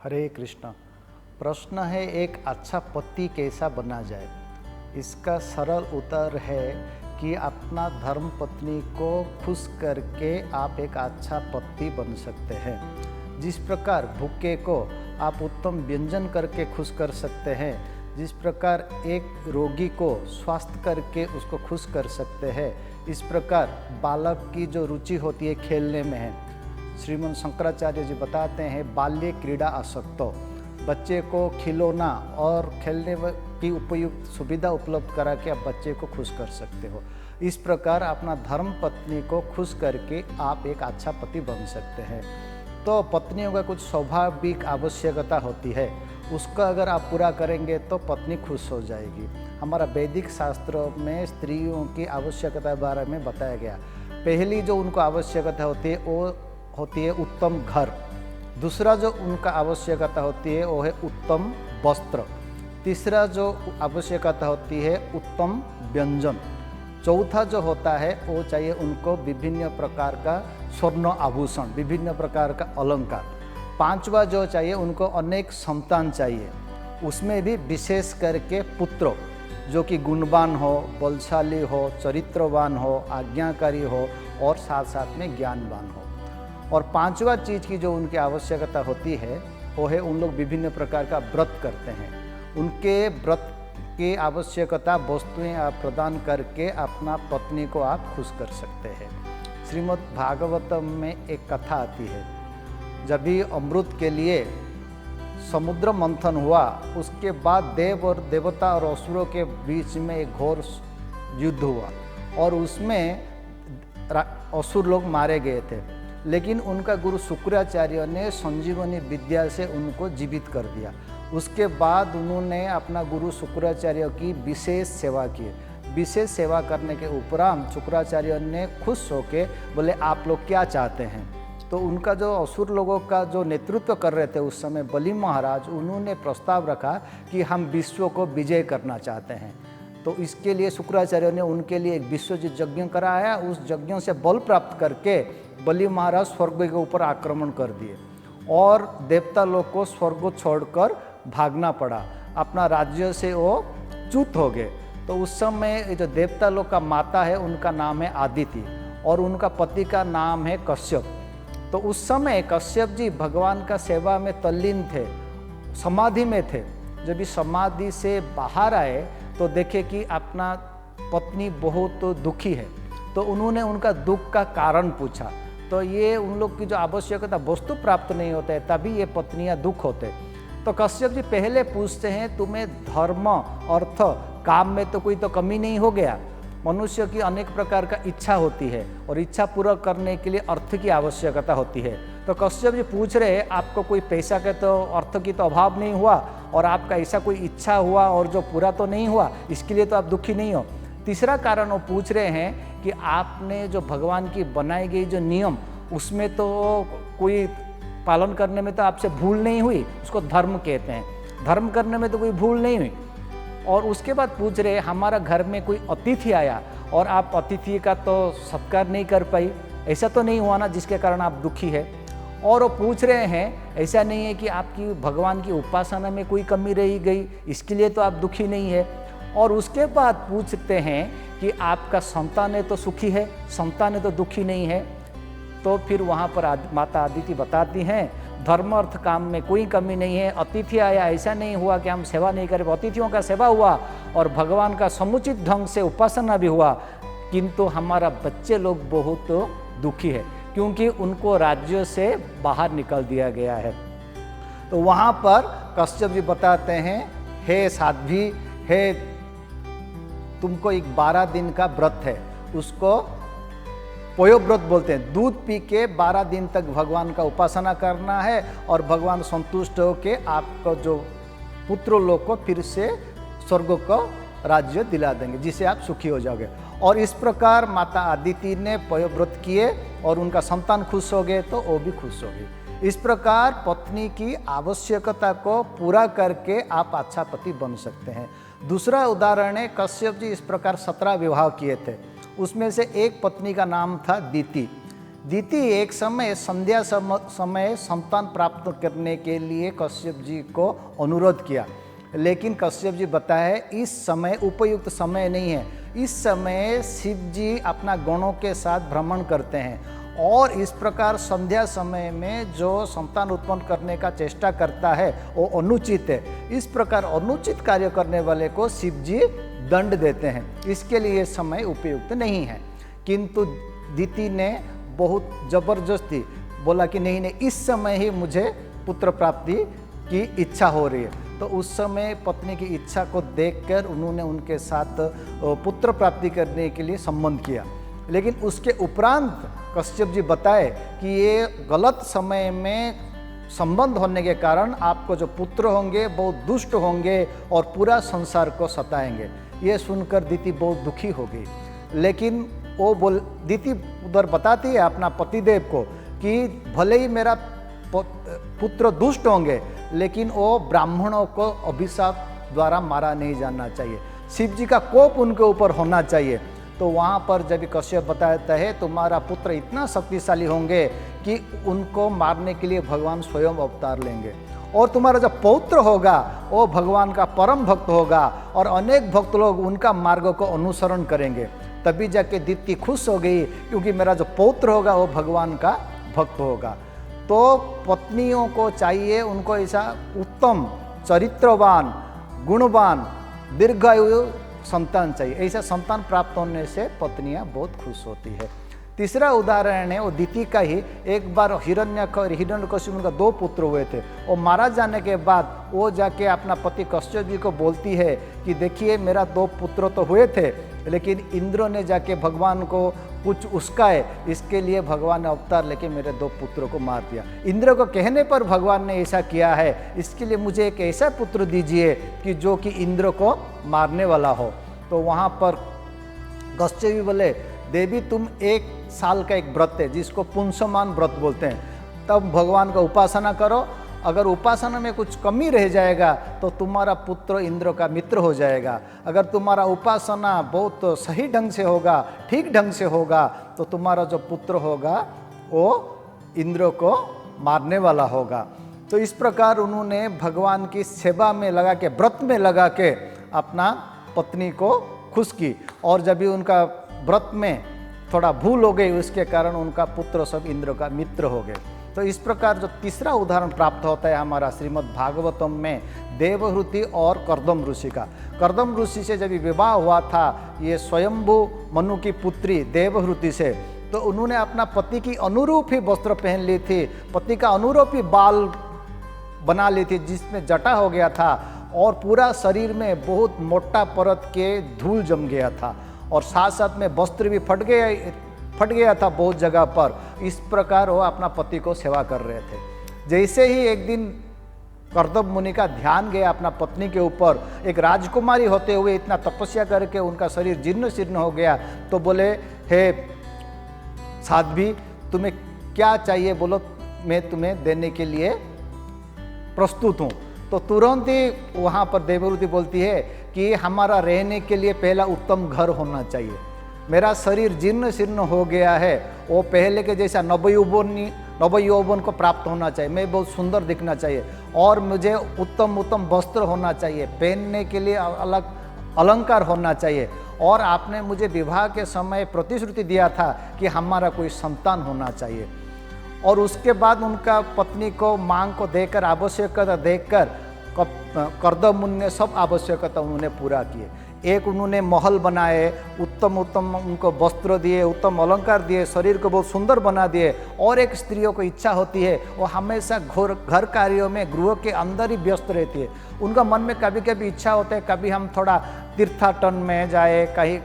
हरे कृष्ण। प्रश्न है, एक अच्छा पति कैसा बना जाए। इसका सरल उत्तर है कि अपना धर्म पत्नी को खुश करके आप एक अच्छा पति बन सकते हैं। जिस प्रकार भूखे को आप उत्तम व्यंजन करके खुश कर सकते हैं, जिस प्रकार एक रोगी को स्वस्थ करके उसको खुश कर सकते हैं, इस प्रकार बालक की जो रुचि होती है खेलने में है। श्रीमद् शंकराचार्य जी बताते हैं, बाल्ये क्रीड़ा आसक्तो। बच्चे को खिलौना और खेलने की उपयुक्त सुविधा उपलब्ध करा के आप बच्चे को खुश कर सकते हो। इस प्रकार अपना धर्म पत्नी को खुश करके आप एक अच्छा पति बन सकते हैं। तो पत्नियों का कुछ स्वाभाविक आवश्यकता होती है, उसका अगर आप पूरा करेंगे तो पत्नी खुश हो जाएगी। हमारा वैदिक शास्त्रों में स्त्रियों की आवश्यकता के बारे में बताया गया। पहली जो उनको आवश्यकता होती है वो होती है उत्तम घर। दूसरा जो उनका आवश्यकता होती है वो है उत्तम वस्त्र। तीसरा जो आवश्यकता होती है उत्तम व्यंजन। चौथा जो होता है वो चाहिए उनको विभिन्न प्रकार का स्वर्ण आभूषण, विभिन्न प्रकार का अलंकार। पांचवा जो चाहिए उनको अनेक संतान चाहिए, उसमें भी विशेष करके पुत्र जो कि गुणवान हो, बलशाली हो, चरित्रवान हो, आज्ञाकारी हो और साथ साथ में ज्ञानवान हो। और पांचवा चीज़ की जो उनकी आवश्यकता होती है वो है उन लोग विभिन्न प्रकार का व्रत करते हैं। उनके व्रत की आवश्यकता वस्तुएं आप प्रदान करके अपना पत्नी को आप खुश कर सकते हैं। श्रीमद् भागवतम में एक कथा आती है, जब भी अमृत के लिए समुद्र मंथन हुआ, उसके बाद देव और देवता और असुरों के बीच में एक घोर युद्ध हुआ और उसमें असुर लोग मारे गए थे। लेकिन उनका गुरु शुक्राचार्य ने संजीवनी विद्या से उनको जीवित कर दिया। उसके बाद उन्होंने अपना गुरु शुक्राचार्य की विशेष सेवा की। विशेष सेवा करने के उपरांत शुक्राचार्य ने खुश होके बोले, आप लोग क्या चाहते हैं। तो उनका जो असुर लोगों का जो नेतृत्व कर रहे थे उस समय बलि महाराज, उन्होंने प्रस्ताव रखा कि हम विश्व को विजय करना चाहते हैं। तो इसके लिए शुक्राचार्य ने उनके लिए एक विश्वजित यज्ञ कराया। उस यज्ञ से बल प्राप्त करके बलि महाराज स्वर्ग के ऊपर आक्रमण कर दिए और देवता लोग को स्वर्ग छोड़कर भागना पड़ा। अपना राज्य से वो च्युत हो गए। तो उस समय जो देवता लोग का माता है उनका नाम है आदिति और उनका पति का नाम है कश्यप। तो उस समय कश्यप जी भगवान का सेवा में तल्लीन थे, समाधि में थे। जब इस समाधि से बाहर आए तो देखे कि अपना पत्नी बहुत दुखी है। तो उन्होंने उनका दुख का कारण पूछा। तो ये उन लोग की जो आवश्यकता वस्तु प्राप्त नहीं होते है, तभी ये पत्नियां दुख होते। तो कश्यप जी पहले पूछते हैं, तुम्हें धर्म, अर्थ, काम में तो कोई तो कमी नहीं हो गया। मनुष्य की अनेक प्रकार का इच्छा होती है और इच्छा पूरा करने के लिए अर्थ की आवश्यकता होती है। तो कश्यप जी पूछ रहे हैं, आपको कोई पैसा के तो अर्थ की तो अभाव नहीं हुआ और आपका ऐसा कोई इच्छा हुआ और जो पूरा तो नहीं हुआ, इसके लिए तो आप दुखी नहीं हो। तीसरा कारण वो पूछ रहे हैं कि आपने जो भगवान की बनाई गई जो नियम, उसमें तो कोई पालन करने में तो आपसे भूल नहीं हुई, उसको धर्म कहते हैं। धर्म करने में तो कोई भूल नहीं हुई। और उसके बाद पूछ रहे, हमारा घर में कोई अतिथि आया और आप अतिथि का तो सत्कार नहीं कर पाई, ऐसा तो नहीं हुआ ना जिसके कारण आप दुखी है। और वो पूछ रहे हैं, ऐसा नहीं है कि आपकी भगवान की उपासना में कोई कमी रह गई, इसके लिए तो आप दुखी नहीं है। और उसके बाद पूछते हैं कि आपका संतान है तो सुखी है, संतान है तो दुखी नहीं है। तो फिर वहाँ पर माता आदिति बताती हैं, धर्म अर्थ काम में कोई कमी नहीं है। अतिथि आया, ऐसा नहीं हुआ कि हम सेवा नहीं करें, अतिथियों का सेवा हुआ और भगवान का समुचित ढंग से उपासना भी हुआ। किंतु हमारा बच्चे लोग बहुत दुखी है क्योंकि उनको राज्य से बाहर निकल दिया गया है। तो वहाँ पर कश्यप जी बताते हैं, हे साध्वी, हे तुमको एक 12 दिन का व्रत है, उसको पयोव्रत बोलते हैं। दूध पी के 12 दिन तक भगवान का उपासना करना है और भगवान संतुष्ट होके आपको जो पुत्र लोग को फिर से स्वर्ग को राज्य दिला देंगे, जिसे आप सुखी हो जाओगे। और इस प्रकार माता आदिति ने पयोव्रत किए और उनका संतान खुश हो गए तो वो भी खुश हो गई। इस प्रकार पत्नी की आवश्यकता को पूरा करके आप अच्छा पति बन सकते हैं। दूसरा उदाहरण है, कश्यप जी इस प्रकार 17 विवाह किए थे। उसमें से एक पत्नी का नाम था दीति। दिति एक समय संध्या समय संतान प्राप्त करने के लिए कश्यप जी को अनुरोध किया, लेकिन कश्यप जी बताए इस समय उपयुक्त समय नहीं है। इस समय शिव जी अपना गणों के साथ भ्रमण करते हैं और इस प्रकार संध्या समय में जो संतान उत्पन्न करने का चेष्टा करता है वो अनुचित है। इस प्रकार अनुचित कार्य करने वाले को शिव जी दंड देते हैं, इसके लिए समय उपयुक्त नहीं है। किंतु दिति ने बहुत जबरदस्ती बोला कि नहीं नहीं, इस समय ही मुझे पुत्र प्राप्ति की इच्छा हो रही है। तो उस समय पत्नी की इच्छा को देखकर उन्होंने उनके साथ पुत्र प्राप्ति करने के लिए संबंध किया। लेकिन उसके उपरांत कश्यप जी बताए कि ये गलत समय में संबंध होने के कारण आपको जो पुत्र होंगे बहुत दुष्ट होंगे और पूरा संसार को सताएंगे। ये सुनकर दिति बहुत दुखी हो गई। लेकिन वो दिति उधर बताती है अपना पतिदेव को कि भले ही मेरा पुत्र दुष्ट होंगे, लेकिन वो ब्राह्मणों को अभिशाप द्वारा मारा नहीं जाना चाहिए, शिव जी का कोप उनके ऊपर होना चाहिए। तो वहाँ पर जब कश्यप बताता है तुम्हारा पुत्र इतना शक्तिशाली होंगे कि उनको मारने के लिए भगवान स्वयं अवतार लेंगे, और तुम्हारा जो पौत्र होगा वो भगवान का परम भक्त होगा और अनेक भक्त लोग उनका मार्ग को अनुसरण करेंगे। तभी जाके दिति खुश हो गई, क्योंकि मेरा जो पौत्र होगा वो भगवान का भक्त होगा। तो पत्नियों को चाहिए उनको ऐसा उत्तम चरित्रवान गुणवान दीर्घायु संतान चाहिए। ऐसा संतान प्राप्त होने से पत्नियां बहुत खुश होती है। तीसरा उदाहरण है वो दिति का ही। एक बार हिरण्यक और हिरण्यकशिपु का 2 पुत्र हुए थे। वो मारा जाने के बाद वो जाके अपना पति कश्यप जी को बोलती है कि देखिए मेरा 2 पुत्र तो हुए थे, लेकिन इंद्र ने जाके भगवान को कुछ उसकाए, इसके लिए भगवान ने अवतार लेके मेरे 2 पुत्रों को मार दिया। इंद्र को कहने पर भगवान ने ऐसा किया है, इसके लिए मुझे एक ऐसा पुत्र दीजिए कि जो कि इंद्र को मारने वाला हो। तो वहाँ पर कश्यप जी बोले देवी तुम 1 साल का एक व्रत है जिसको पुंसमान व्रत बोलते हैं, तब भगवान का उपासना करो। अगर उपासना में कुछ कमी रह जाएगा तो तुम्हारा पुत्र इंद्र का मित्र हो जाएगा। अगर तुम्हारा उपासना बहुत सही ढंग से होगा, ठीक ढंग से होगा, तो तुम्हारा जो पुत्र होगा वो इंद्र को मारने वाला होगा। तो इस प्रकार उन्होंने भगवान की सेवा में लगा के, व्रत में लगा के अपना पत्नी को खुश की, और जब भी उनका व्रत में थोड़ा भूल हो गई उसके कारण उनका पुत्र सब इंद्र का मित्र हो गए। तो इस प्रकार जो तीसरा उदाहरण प्राप्त होता है हमारा श्रीमद् भागवतम में देवहूति और कर्दम ऋषि का। कर्दम ऋषि से जब विवाह हुआ था ये स्वयंभू मनु की पुत्री देवहूति से, तो उन्होंने अपना पति की अनुरूप ही वस्त्र पहन ली थी, पति का अनुरूप ही बाल बना ली थी जिसमें जटा हो गया था, और पूरा शरीर में बहुत मोटा परत के धूल जम गया था, और साथ साथ में वस्त्र भी फट गया था बहुत जगह पर। इस प्रकार वो अपना पति को सेवा कर रहे थे। जैसे ही एक दिन कर्दम मुनि का ध्यान गया अपना पत्नी के ऊपर, एक राजकुमारी होते हुए इतना तपस्या करके उनका शरीर जीर्ण शीर्ण हो गया, तो बोले हे साध्वी तुम्हें क्या चाहिए बोलो, मैं तुम्हें देने के लिए प्रस्तुत हूँ। तो तुरंत ही वहाँ पर देवहूति बोलती है कि हमारा रहने के लिए पहला उत्तम घर होना चाहिए, मेरा शरीर जीर्ण शीर्ण हो गया है, वो पहले के जैसा नवयौवन को प्राप्त होना चाहिए, मैं बहुत सुंदर दिखना चाहिए, और मुझे उत्तम उत्तम वस्त्र होना चाहिए, पहनने के लिए अलग अलंकार होना चाहिए, और आपने मुझे विवाह के समय प्रतिश्रुति दिया था कि हमारा कोई संतान होना चाहिए। और उसके बाद उनका पत्नी को मांग को देकर आवश्यकता देखकर कर्दम मुनि ने सब आवश्यकता उन्होंने पूरा किए। एक उन्होंने महल बनाए, उत्तम उत्तम उनको वस्त्र दिए, उत्तम अलंकार दिए, शरीर को बहुत सुंदर बना दिए। और एक स्त्रियों को इच्छा होती है वो हमेशा घर कार्यों में गृह के अंदर ही व्यस्त रहती है। उनका मन में कभी कभी इच्छा होता है कभी हम थोड़ा तीर्थाटन में जाए, कहीं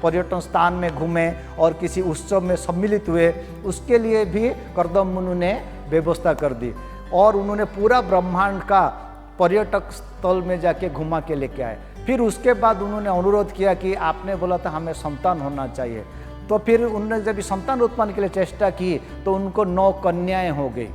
पर्यटन स्थान में घूमें और किसी उत्सव में सम्मिलित हुए, उसके लिए भी कर्दम मुनि ने व्यवस्था कर दी। और उन्होंने पूरा ब्रह्मांड का पर्यटक स्थल में जाके घुमा के लेके आए। फिर उसके बाद उन्होंने अनुरोध किया कि आपने बोला था हमें संतान होना चाहिए। तो फिर उन्होंने जब संतान उत्पन्न के लिए चेष्टा की तो उनको 9 कन्याएं हो गई।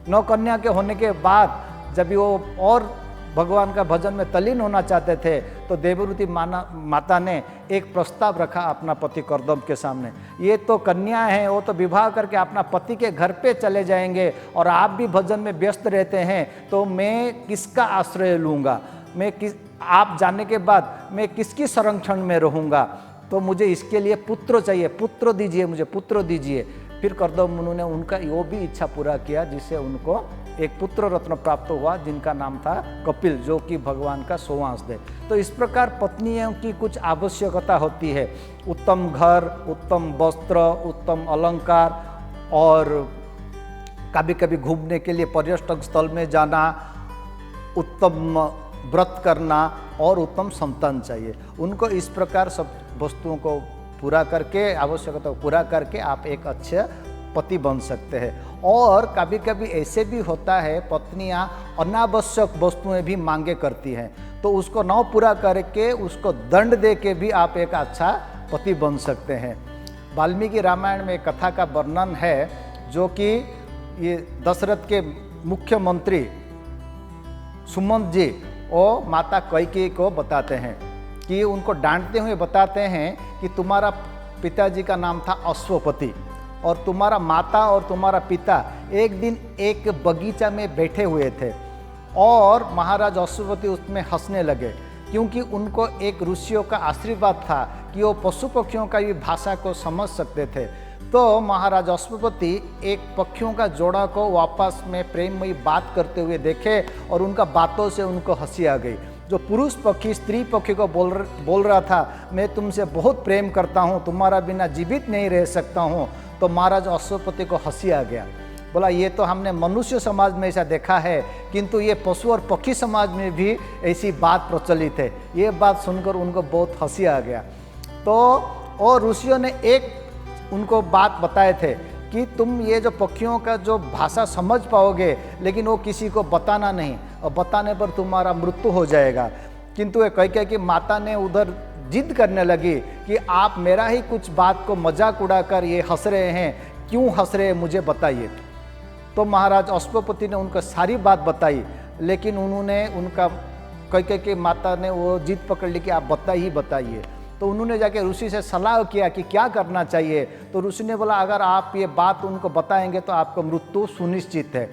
9 कन्या के होने के बाद जब वो और भगवान का भजन में तल्लीन होना चाहते थे, तो देवरूति माता ने एक प्रस्ताव रखा अपना पति कर्दम के सामने। ये तो कन्या है, वो तो विवाह करके अपना पति के घर पे चले जाएंगे और आप भी भजन में व्यस्त रहते हैं, तो मैं किसका आश्रय लूँगा? आप जाने के बाद मैं किसकी संरक्षण में रहूँगा? तो मुझे इसके लिए पुत्र चाहिए, पुत्र दीजिए, मुझे पुत्र दीजिए। फिर कर्दम मुनि ने उनका वो भी इच्छा पूरा किया, जिससे उनको एक पुत्र रत्न प्राप्त हुआ, जिनका नाम था कपिल, जो कि भगवान का सोवांश थे। तो इस प्रकार पत्नियों की कुछ आवश्यकता होती है, उत्तम घर, उत्तम वस्त्र, उत्तम अलंकार, और कभी कभी घूमने के लिए पर्यटक स्थल में जाना, उत्तम व्रत करना और उत्तम संतान चाहिए। उनको इस प्रकार सब वस्तुओं को पूरा करके, आवश्यकता को पूरा करके आप एक अच्छे पति बन सकते हैं। और कभी कभी ऐसे भी होता है, पत्नियां अनावश्यक वस्तुएं भी मांगे करती हैं, तो उसको न पूरा करके उसको दंड दे के भी आप एक अच्छा पति बन सकते हैं। वाल्मीकि रामायण में एक कथा का वर्णन है, जो कि ये दशरथ के मुख्यमंत्री सुमंत जी और माता कैकेयी को बताते हैं, कि उनको डांटते हुए बताते हैं कि तुम्हारा पिताजी का नाम था अश्वपति, और तुम्हारा माता और तुम्हारा पिता एक दिन एक बगीचा में बैठे हुए थे, और महाराज अश्वपति उसमें हंसने लगे, क्योंकि उनको एक ऋषियों का आशीर्वाद था कि वो पशु पक्षियों का भी भाषा को समझ सकते थे। तो महाराज अश्वपति एक पक्षियों का जोड़ा को वापस में प्रेममयी बात करते हुए देखे, और उनका बातों से उनको हंसी आ गई। जो पुरुष पक्षी स्त्री पक्षी को बोल रहा था, मैं तुमसे बहुत प्रेम करता हूँ, तुम्हारा बिना जीवित नहीं रह सकता हूँ, तो महाराज अश्वपति को हंसी आ गया। बोला, ये तो हमने मनुष्य समाज में ऐसा देखा है, किंतु ये पशु और पक्षी समाज में भी ऐसी बात प्रचलित है। ये बात सुनकर उनको बहुत हंसी आ गया। तो और ऋषियों ने एक उनको बात बताए थे कि तुम ये जो पक्षियों का जो भाषा समझ पाओगे, लेकिन वो किसी को बताना नहीं, और बताने पर तुम्हारा मृत्यु हो जाएगा। किंतु ये कह कि माता ने उधर जिद करने लगी कि आप मेरा ही कुछ बात को मजाक उड़ाकर ये हंस रहे हैं, क्यों हंस रहे हैं, मुझे बताइए। तो महाराज अश्वपति ने उनको सारी बात बताई, लेकिन उन्होंने उनका कह के माता ने वो जिद पकड़ ली कि आप बताइए। तो उन्होंने जाके ऋषि से सलाह किया कि क्या करना चाहिए। तो ऋषि ने बोला, अगर आप ये बात उनको बताएंगे तो आपको मृत्यु सुनिश्चित है।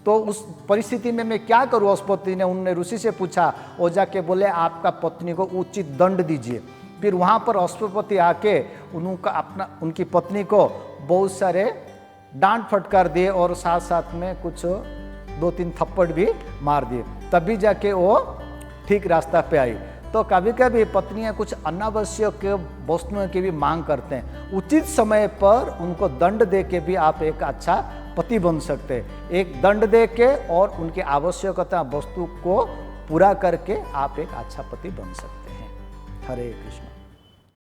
तो उस परिस्थिति में मैं क्या करूँ? अश्वपति ने उन्होंने ऋषि से पूछा, वो जाके बोले, आपका पत्नी को उचित दंड दीजिए। फिर वहाँ पर अश्वपति आके उनकी पत्नी को बहुत सारे डांट फटकार दिए, और साथ साथ में कुछ 2-3 थप्पड़ भी मार दिए, तभी जाके वो ठीक रास्ता पे आई। तो कभी कभी पत्नियां कुछ अनावश्यक वस्तुओं की भी मांग करते हैं, उचित समय पर उनको दंड दे के भी आप एक अच्छा पति बन सकते हैं। एक दंड दे के और उनकी आवश्यकता वस्तु को पूरा करके आप एक अच्छा पति बन सकते हैं। हरे कृष्ण।